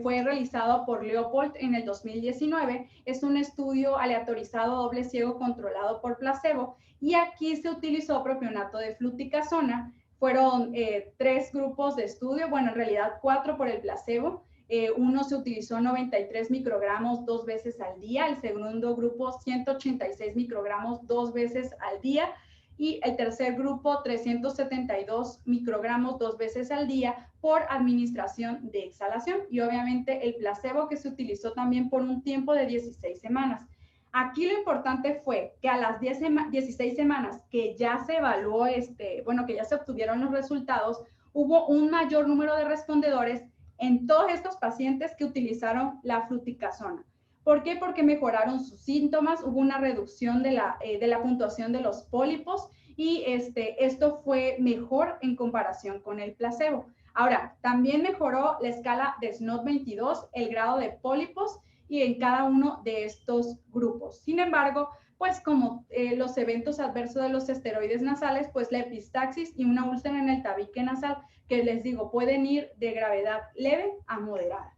A: fue realizado por Leopold en el 2019. Es un estudio aleatorizado doble ciego controlado por placebo y aquí se utilizó propionato de fluticasona. Fueron 3 grupos de estudio, bueno, en realidad 4 por el placebo. Uno se utilizó 93 microgramos 2 veces al día, el segundo grupo 186 microgramos 2 veces al día y el tercer grupo 372 microgramos 2 veces al día por administración de exhalación y obviamente el placebo que se utilizó también por un tiempo de 16 semanas. Aquí lo importante fue que a las 16 semanas que ya se evaluó, que ya se obtuvieron los resultados, hubo un mayor número de respondedores en todos estos pacientes que utilizaron la fluticasona. ¿Por qué? Porque mejoraron sus síntomas, hubo una reducción de la puntuación de los pólipos y esto fue mejor en comparación con el placebo. Ahora, también mejoró la escala de SNOT-22, el grado de pólipos y en cada uno de estos grupos. Sin embargo, pues como los eventos adversos de los esteroides nasales, pues la epistaxis y una úlcera en el tabique nasal, que les digo, pueden ir de gravedad leve a moderada.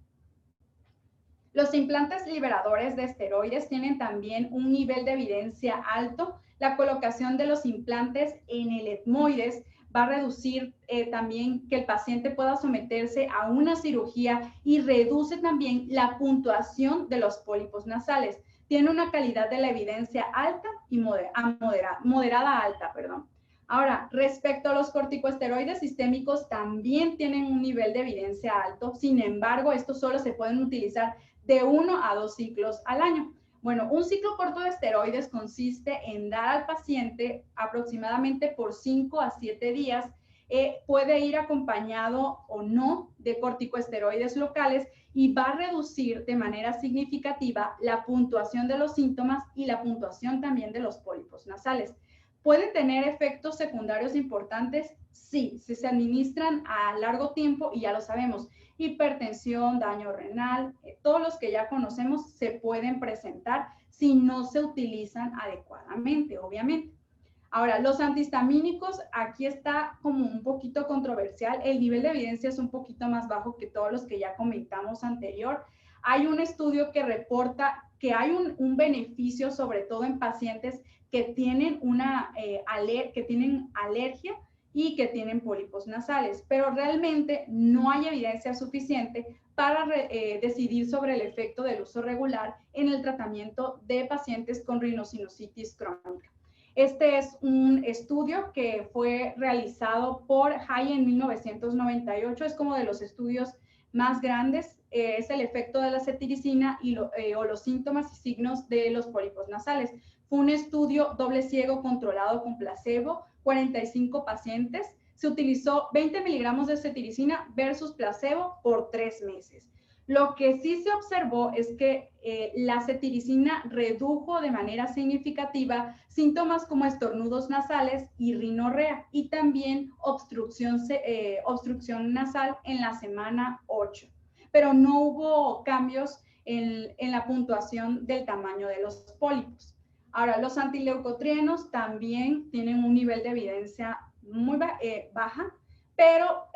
A: Los implantes liberadores de esteroides tienen también un nivel de evidencia alto. La colocación de los implantes en el etmoides va a reducir también que el paciente pueda someterse a una cirugía y reduce también la puntuación de los pólipos nasales. Tiene una calidad de la evidencia alta y moderada alta, perdón. Ahora, respecto a los corticosteroides sistémicos, también tienen un nivel de evidencia alto. Sin embargo, estos solo se pueden utilizar de 1 a 2 ciclos al año. Bueno, un ciclo corto de esteroides consiste en dar al paciente aproximadamente por 5 a 7 días puede ir acompañado o no de corticosteroides locales y va a reducir de manera significativa la puntuación de los síntomas y la puntuación también de los pólipos nasales. ¿Puede tener efectos secundarios importantes? Sí, si se administran a largo tiempo, y ya lo sabemos, hipertensión, daño renal, todos los que ya conocemos se pueden presentar si no se utilizan adecuadamente, obviamente. Ahora, los antihistamínicos, aquí está como un poquito controversial. El nivel de evidencia es un poquito más bajo que todos los que ya comentamos anterior. Hay un estudio que reporta que hay un beneficio, sobre todo en pacientes que tienen que tienen alergia y que tienen pólipos nasales, pero realmente no hay evidencia suficiente para decidir sobre el efecto del uso regular en el tratamiento de pacientes con rinosinusitis crónica. Este es un estudio que fue realizado por Hay en 1998, es como de los estudios más grandes, es el efecto de la cetiricina o los síntomas y signos de los pólipos nasales. Fue un estudio doble ciego controlado con placebo, 45 pacientes, se utilizó 20 miligramos de cetiricina versus placebo por 3 meses. Lo que sí se observó es que la cetiricina redujo de manera significativa síntomas como estornudos nasales y rinorrea y también obstrucción nasal en la semana 8, pero no hubo cambios en la puntuación del tamaño de los pólipos. Ahora, los antileucotrienos también tienen un nivel de evidencia muy baja, pero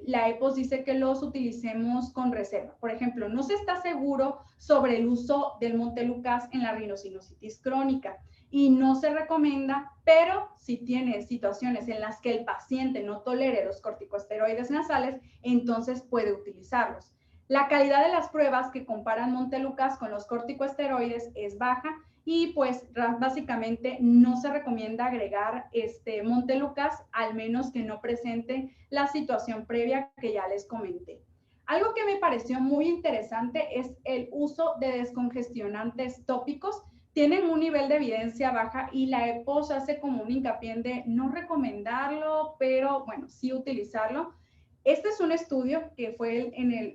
A: la EPOS dice que los utilicemos con reserva. Por ejemplo, no se está seguro sobre el uso del Montelukast en la rinosinusitis crónica y no se recomienda, pero si tiene situaciones en las que el paciente no tolere los corticosteroides nasales, entonces puede utilizarlos. La calidad de las pruebas que comparan Montelukast con los corticosteroides es baja y pues básicamente no se recomienda agregar Montelukast al menos que no presente la situación previa que ya les comenté. Algo que me pareció muy interesante es el uso de descongestionantes tópicos. Tienen un nivel de evidencia baja y la EPOS hace como un hincapié de no recomendarlo, pero bueno, sí utilizarlo. Este es un estudio que fue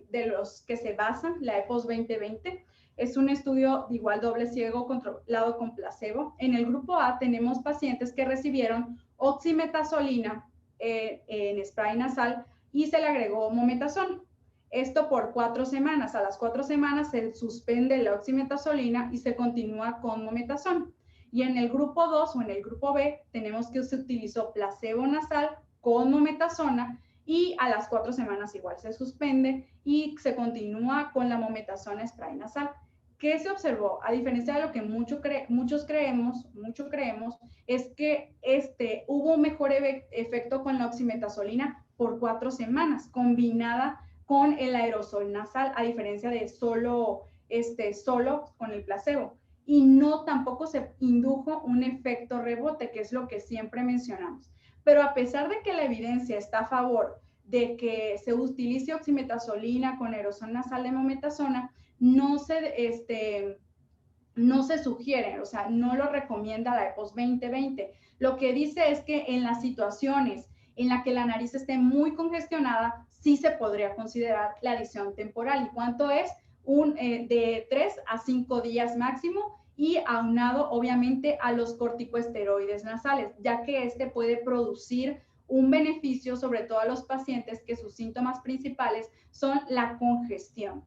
A: de los que se basan, la EPOS 2020. Es un estudio igual doble ciego controlado con placebo. En el grupo A tenemos pacientes que recibieron oximetazolina en spray nasal y se le agregó mometazón. Esto por 4 semanas. A las 4 semanas se suspende la oximetazolina y se continúa con mometazón. Y en el grupo 2 o en el grupo B tenemos que se utilizó placebo nasal con mometazona y a las 4 semanas igual se suspende y se continúa con la mometazona spray nasal. ¿Qué se observó? A diferencia de lo que muchos creemos, es que hubo un mejor efecto con la oximetazolina por 4 semanas, combinada con el aerosol nasal, a diferencia de solo con el placebo. Y no tampoco se indujo un efecto rebote, que es lo que siempre mencionamos. Pero a pesar de que la evidencia está a favor de que se utilice oximetazolina con aerosol nasal de mometazona, no se sugiere, o sea, no lo recomienda la EPOS 2020. Lo que dice es que en las situaciones en las que la nariz esté muy congestionada, sí se podría considerar la adición temporal. ¿Y cuánto es? De 3 a 5 días máximo y aunado obviamente a los corticosteroides nasales, ya que puede producir un beneficio sobre todo a los pacientes que sus síntomas principales son la congestión.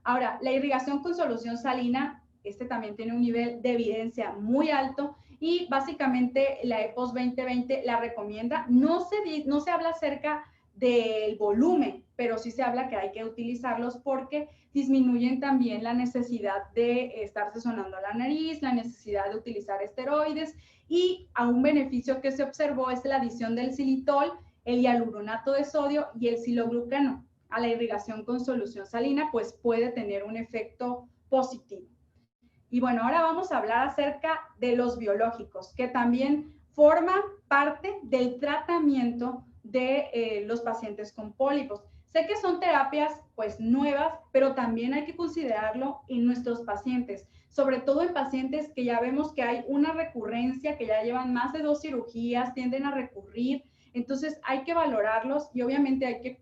A: Ahora, la irrigación con solución salina, también tiene un nivel de evidencia muy alto y básicamente la EPOS 2020 la recomienda. No se habla acerca del volumen, pero sí se habla que hay que utilizarlos porque disminuyen también la necesidad de estarse sonando la nariz, la necesidad de utilizar esteroides y a un beneficio que se observó es la adición del xilitol, el hialuronato de sodio y el siloglucano a la irrigación con solución salina, pues puede tener un efecto positivo. Y bueno, ahora vamos a hablar acerca de los biológicos, que también forman parte del tratamiento de los pacientes con pólipos. Sé que son terapias pues nuevas, pero también hay que considerarlo en nuestros pacientes, sobre todo en pacientes que ya vemos que hay una recurrencia, que ya llevan más de 2 cirugías, tienden a recurrir. Entonces hay que valorarlos y obviamente hay que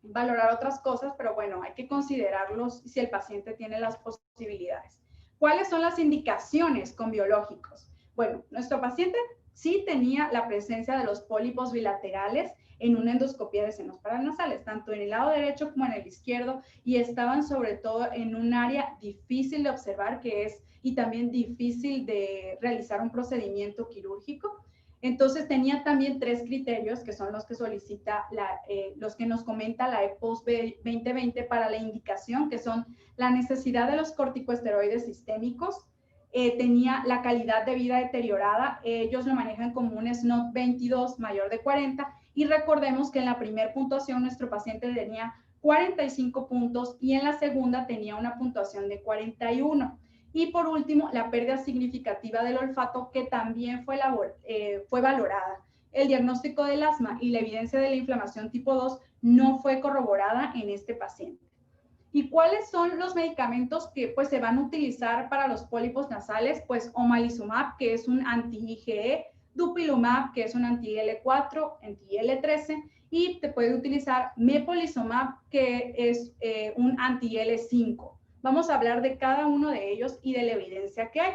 A: valorar otras cosas, pero bueno, hay que considerarlos si el paciente tiene las posibilidades. ¿Cuáles son las indicaciones con biológicos? Bueno, nuestro paciente sí tenía la presencia de los pólipos bilaterales en una endoscopía de senos paranasales, tanto en el lado derecho como en el izquierdo, y estaban sobre todo en un área difícil de observar, que es, y también difícil de realizar un procedimiento quirúrgico. Entonces tenía también 3 criterios que son los que solicita, los que nos comenta la EPOS 2020 para la indicación, que son la necesidad de los corticosteroides sistémicos, tenía la calidad de vida deteriorada, ellos lo manejan como un SNOT 22 mayor de 40, y recordemos que en la primera puntuación nuestro paciente tenía 45 puntos y en la segunda tenía una puntuación de 41. Y por último, la pérdida significativa del olfato, que también fue valorada. El diagnóstico del asma y la evidencia de la inflamación tipo 2 no fue corroborada en este paciente. ¿Y cuáles son los medicamentos que pues, se van a utilizar para los pólipos nasales? Pues omalizumab, que es un anti-IgE, dupilumab, que es un anti-IL4, anti-IL13, y te puede utilizar mepolizumab, que es un anti-IL5. Vamos a hablar de cada uno de ellos y de la evidencia que hay.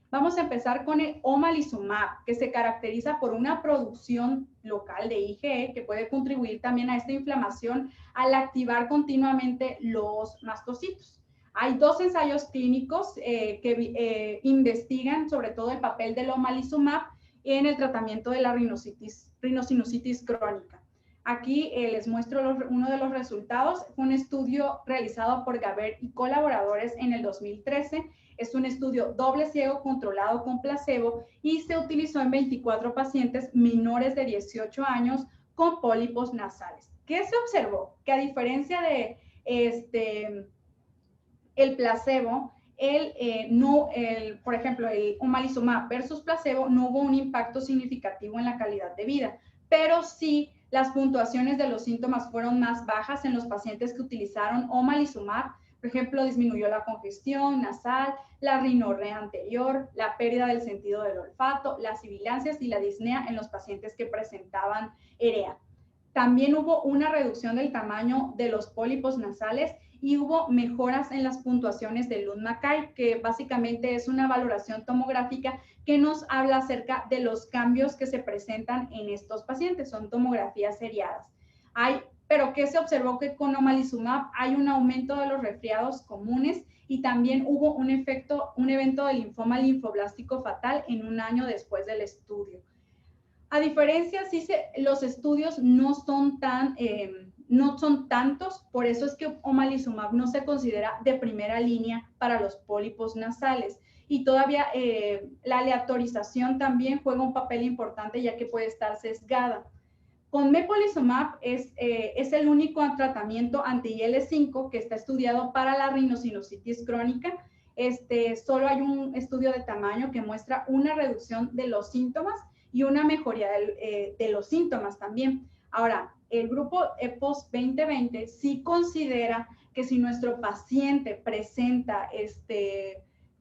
A: Vamos a empezar con el omalizumab, que se caracteriza por una producción local de IgE que puede contribuir también a esta inflamación al activar continuamente los mastocitos. Hay 2 ensayos clínicos que investigan sobre todo el papel del omalizumab en el tratamiento de la rinosinusitis crónica. Aquí les muestro uno de los resultados. Fue un estudio realizado por Gaber y colaboradores en el 2013. Es un estudio doble ciego controlado con placebo y se utilizó en 24 pacientes menores de 18 años con pólipos nasales. ¿Qué se observó? Que a diferencia de el placebo, por ejemplo, el omalizumab versus placebo, no hubo un impacto significativo en la calidad de vida, pero sí las puntuaciones de los síntomas fueron más bajas en los pacientes que utilizaron omalizumab. Por ejemplo, disminuyó la congestión nasal, la rinorrea anterior, la pérdida del sentido del olfato, las sibilancias y la disnea en los pacientes que presentaban EREA. También hubo una reducción del tamaño de los pólipos nasales y hubo mejoras en las puntuaciones del Lund-Mackay, que básicamente es una valoración tomográfica que nos habla acerca de los cambios que se presentan en estos pacientes. Son tomografías seriadas. Pero ¿qué se observó? Que con omalizumab hay un aumento de los resfriados comunes y también hubo un evento de linfoma linfoblástico fatal en un año después del estudio. A diferencia, los estudios no son tantos, por eso es que omalizumab no se considera de primera línea para los pólipos nasales. Y todavía la aleatorización también juega un papel importante, ya que puede estar sesgada. Con mepolizumab es el único tratamiento anti-IL5 que está estudiado para la rinosinusitis crónica. Solo hay un estudio de tamaño que muestra una reducción de los síntomas y una mejoría de los síntomas también. Ahora, el grupo EPOS 2020 sí considera que si nuestro paciente presenta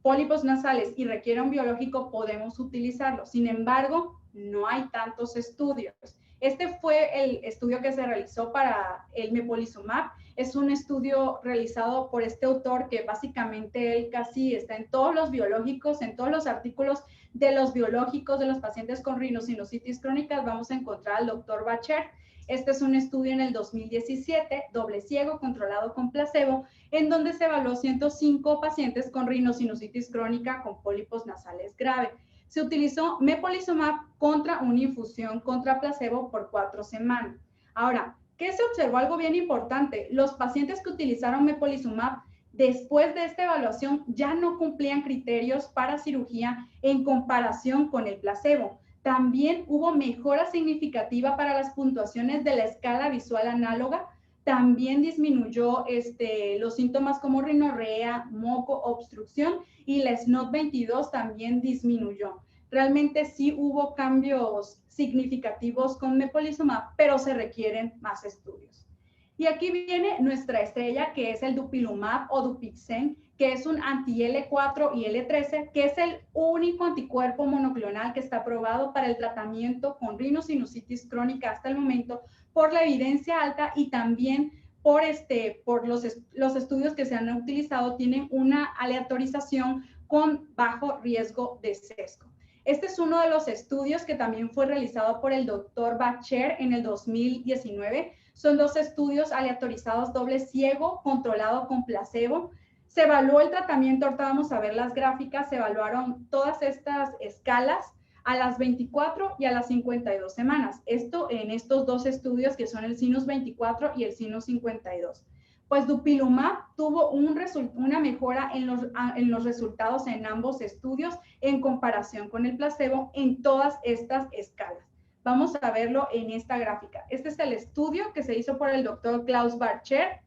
A: pólipos nasales y requiere un biológico, podemos utilizarlo. Sin embargo, no hay tantos estudios. Este fue el estudio que se realizó para el mepolizumab. Es un estudio realizado por este autor que básicamente él casi está en todos los biológicos, en todos los artículos de los biológicos de los pacientes con rinosinusitis crónicas. Vamos a encontrar al doctor Bacher. Este es un estudio en el 2017, doble ciego, controlado con placebo, en donde se evaluó 105 pacientes con rinosinusitis crónica con pólipos nasales grave. Se utilizó mepolizumab contra una infusión contra placebo por 4 semanas. Ahora, ¿qué se observó? Algo bien importante. Los pacientes que utilizaron mepolizumab después de esta evaluación ya no cumplían criterios para cirugía en comparación con el placebo. También hubo mejora significativa para las puntuaciones de la escala visual análoga. También disminuyó los síntomas como rinorrea, moco, obstrucción, y la SNOT 22 también disminuyó. Realmente sí hubo cambios significativos con mepolizumab, pero se requieren más estudios. Y aquí viene nuestra estrella, que es el dupilumab o Dupixent, que es un anti-L4 y L13, que es el único anticuerpo monoclonal que está aprobado para el tratamiento con rinosinusitis crónica hasta el momento por la evidencia alta y también por los estudios que se han utilizado tienen una aleatorización con bajo riesgo de sesgo. Este es uno de los estudios que también fue realizado por el doctor Bacher en el 2019. Son 2 estudios aleatorizados doble ciego, controlado con placebo. Se evaluó el tratamiento, ahorita vamos a ver las gráficas, se evaluaron todas estas escalas a las 24 y a las 52 semanas. Esto en estos 2 estudios que son el Sinus 24 y el Sinus 52. Pues Dupilumab tuvo una mejora en los resultados en ambos estudios en comparación con el placebo en todas estas escalas. Vamos a verlo en esta gráfica. Este es el estudio que se hizo por el doctor Klaus Bacher,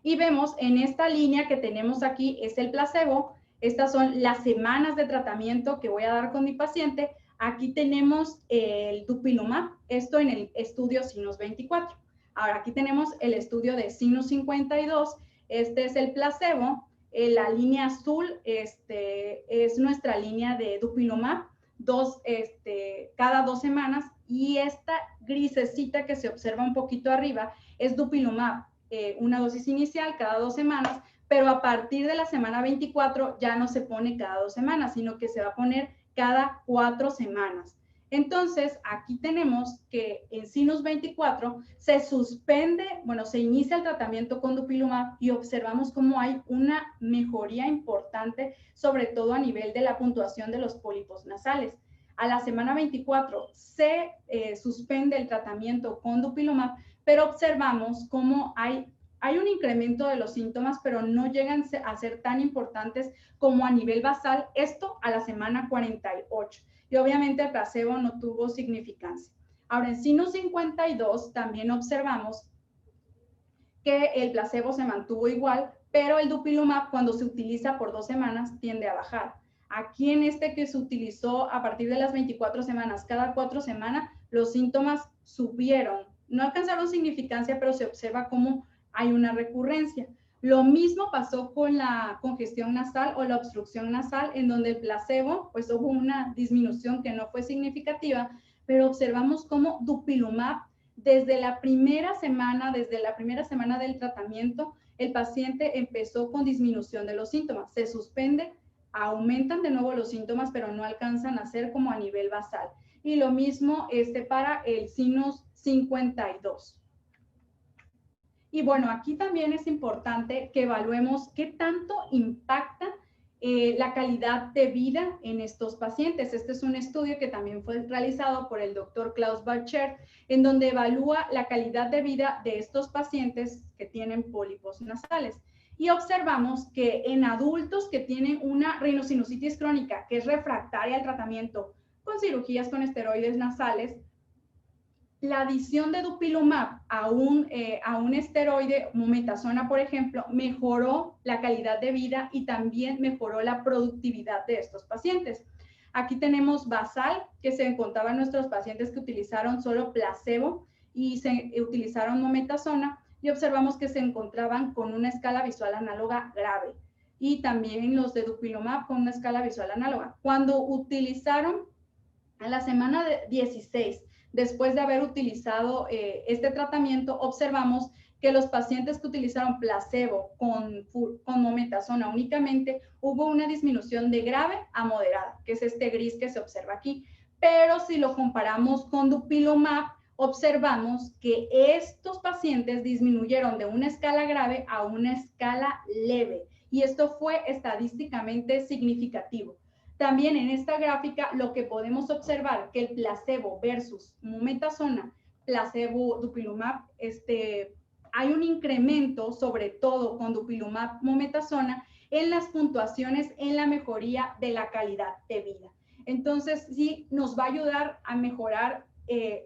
A: y vemos en esta línea que tenemos aquí es el placebo. Estas son las semanas de tratamiento que voy a dar con mi paciente. Aquí tenemos el Dupilumab, esto en el estudio Sinus 24. Ahora aquí tenemos el estudio de Sinus 52. Este es el placebo. La línea azul es nuestra línea de Dupilumab, cada 2 semanas. Y esta grisecita que se observa un poquito arriba es Dupilumab, una dosis inicial cada 2 semanas, pero a partir de la semana 24 ya no se pone cada 2 semanas, sino que se va a poner cada 4 semanas. Entonces, aquí tenemos que en Sinus 24 se suspende, se inicia el tratamiento con Dupilumab y observamos cómo hay una mejoría importante, sobre todo a nivel de la puntuación de los pólipos nasales. A la semana 24 se suspende el tratamiento con Dupilumab, pero observamos cómo hay un incremento de los síntomas, pero no llegan a ser tan importantes como a nivel basal, esto a la semana 48. Y obviamente el placebo no tuvo significancia. Ahora, en Sinus 52 también observamos que el placebo se mantuvo igual, pero el Dupilumab, cuando se utiliza por 2 semanas, tiende a bajar. Aquí en este que se utilizó a partir de las 24 semanas, cada 4 semanas, los síntomas subieron. No alcanzaron significancia, pero se observa cómo hay una recurrencia. Lo mismo pasó con la congestión nasal o la obstrucción nasal, en donde el placebo, pues hubo una disminución que no fue significativa, pero observamos cómo Dupilumab, desde la primera semana del tratamiento, el paciente empezó con disminución de los síntomas. Se suspende, aumentan de nuevo los síntomas, pero no alcanzan a ser como a nivel basal. Y lo mismo para el Sinus 52. Y bueno, aquí también es importante que evaluemos qué tanto impacta la calidad de vida en estos pacientes. Este es un estudio que también fue realizado por el doctor Klaus Bacher, en donde evalúa la calidad de vida de estos pacientes que tienen pólipos nasales. Y observamos que en adultos que tienen una rinosinusitis crónica, que es refractaria al tratamiento con cirugías con esteroides nasales, la adición de Dupilumab a un esteroide, mometasona, por ejemplo, mejoró la calidad de vida y también mejoró la productividad de estos pacientes. Aquí tenemos basal, que se encontraba en nuestros pacientes que utilizaron solo placebo y se utilizaron mometasona, y observamos que se encontraban con una escala visual análoga grave. Y también los de Dupilumab con una escala visual análoga. Cuando utilizaron a la semana 16, después de haber utilizado este tratamiento, observamos que los pacientes que utilizaron placebo con mometasona únicamente, hubo una disminución de grave a moderada, que es este gris que se observa aquí. Pero si lo comparamos con Dupilumab, observamos que estos pacientes disminuyeron de una escala grave a una escala leve. Y esto fue estadísticamente significativo. También en esta gráfica lo que podemos observar que el placebo versus mometasona, placebo Dupilumab, hay un incremento, sobre todo con Dupilumab mometasona, en las puntuaciones en la mejoría de la calidad de vida. Entonces, sí nos va a ayudar a mejorar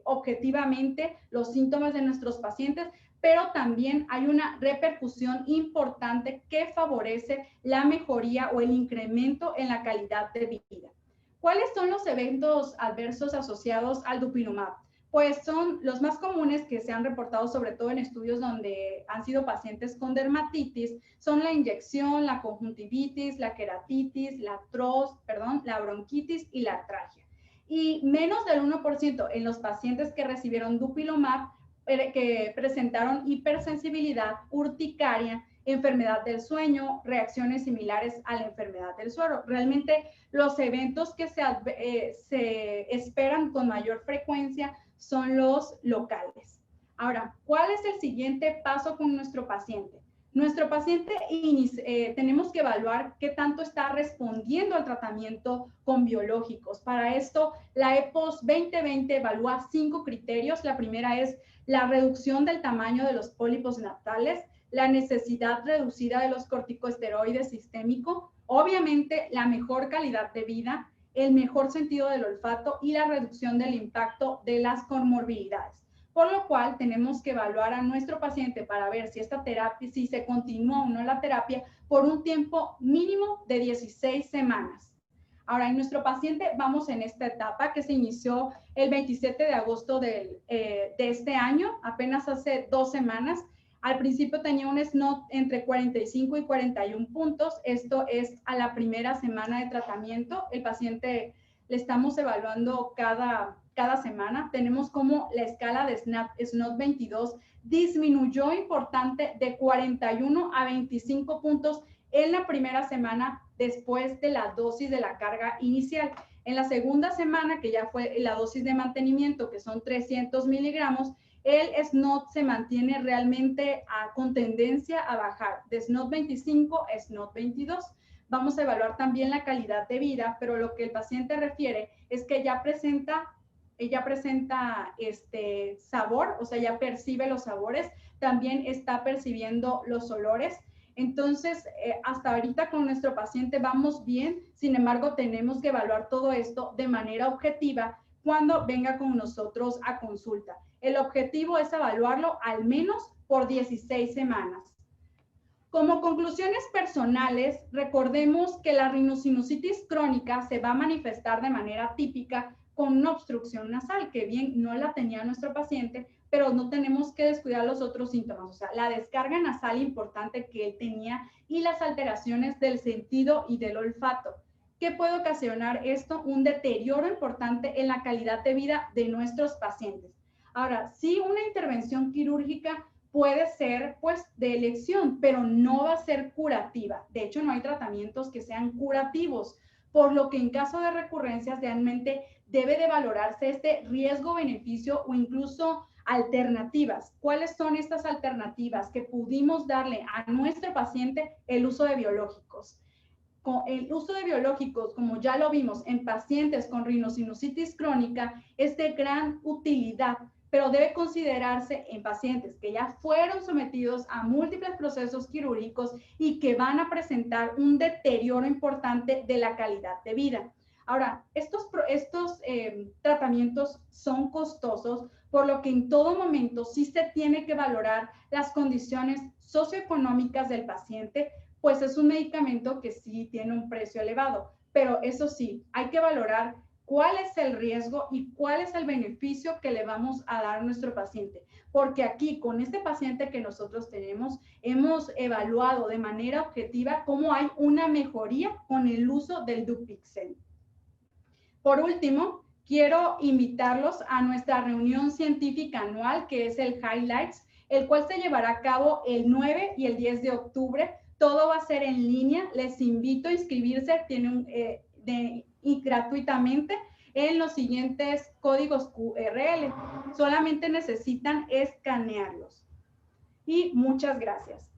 A: objetivamente los síntomas de nuestros pacientes, pero también hay una repercusión importante que favorece la mejoría o el incremento en la calidad de vida. ¿Cuáles son los eventos adversos asociados al Dupilumab? Pues son los más comunes que se han reportado, sobre todo en estudios donde han sido pacientes con dermatitis, son la inyección, la conjuntivitis, la queratitis, la bronquitis y la artralgia. Y menos del 1% en los pacientes que recibieron dupilumab que presentaron hipersensibilidad, urticaria, enfermedad del sueño, reacciones similares a la enfermedad del suero. Realmente los eventos que se esperan con mayor frecuencia son los locales. Ahora, ¿cuál es el siguiente paso con nuestro paciente? Nuestro paciente tenemos que evaluar qué tanto está respondiendo al tratamiento con biológicos. Para esto, la EPOS 2020 evalúa 5 criterios. La primera es la reducción del tamaño de los pólipos nasales, la necesidad reducida de los corticosteroides sistémicos, obviamente la mejor calidad de vida, el mejor sentido del olfato y la reducción del impacto de las comorbilidades. Por lo cual tenemos que evaluar a nuestro paciente para ver si esta terapia, si se continúa o no la terapia por un tiempo mínimo de 16 semanas. Ahora, en nuestro paciente vamos en esta etapa que se inició el 27 de agosto de este año, apenas hace 2 semanas. Al principio tenía un SNOT entre 45 y 41 puntos. Esto es a la primera semana de tratamiento. El paciente le estamos evaluando cada semana. Tenemos como la escala de SNOT 22 disminuyó importante de 41 a 25 puntos en la primera semana después de la dosis de la carga inicial. En la segunda semana, que ya fue la dosis de mantenimiento, que son 300 miligramos, el SNOT se mantiene realmente con tendencia a bajar de SNOT 25 a SNOT 22. Vamos a evaluar también la calidad de vida, pero lo que el paciente refiere es que ella presenta sabor, o sea, ya percibe los sabores, también está percibiendo los olores. Entonces, hasta ahorita con nuestro paciente vamos bien, sin embargo, tenemos que evaluar todo esto de manera objetiva cuando venga con nosotros a consulta. El objetivo es evaluarlo al menos por 16 semanas. Como conclusiones personales, recordemos que la rinosinusitis crónica se va a manifestar de manera típica con una obstrucción nasal, que bien no la tenía nuestro paciente, pero no tenemos que descuidar los otros síntomas, o sea, la descarga nasal importante que él tenía y las alteraciones del sentido y del olfato. ¿Qué puede ocasionar esto? Un deterioro importante en la calidad de vida de nuestros pacientes. Ahora, sí, una intervención quirúrgica puede ser, pues, de elección, pero no va a ser curativa. De hecho, no hay tratamientos que sean curativos, por lo que en caso de recurrencias realmente debe de valorarse este riesgo-beneficio o incluso alternativas. ¿Cuáles son estas alternativas que pudimos darle a nuestro paciente? El uso de biológicos. El uso de biológicos, como ya lo vimos en pacientes con rinosinusitis crónica, es de gran utilidad, pero debe considerarse en pacientes que ya fueron sometidos a múltiples procesos quirúrgicos y que van a presentar un deterioro importante de la calidad de vida. Ahora, estos tratamientos son costosos, por lo que en todo momento sí se tiene que valorar las condiciones socioeconómicas del paciente, pues es un medicamento que sí tiene un precio elevado, pero eso sí, hay que valorar cuál es el riesgo y cuál es el beneficio que le vamos a dar a nuestro paciente. Porque aquí, con este paciente que nosotros tenemos, hemos evaluado de manera objetiva cómo hay una mejoría con el uso del Dupixent. Por último, quiero invitarlos a nuestra reunión científica anual, que es el Highlights, el cual se llevará a cabo el 9 y el 10 de octubre. Todo va a ser en línea. Les invito a inscribirse y gratuitamente en los siguientes códigos QRL. Solamente necesitan escanearlos. Y muchas gracias.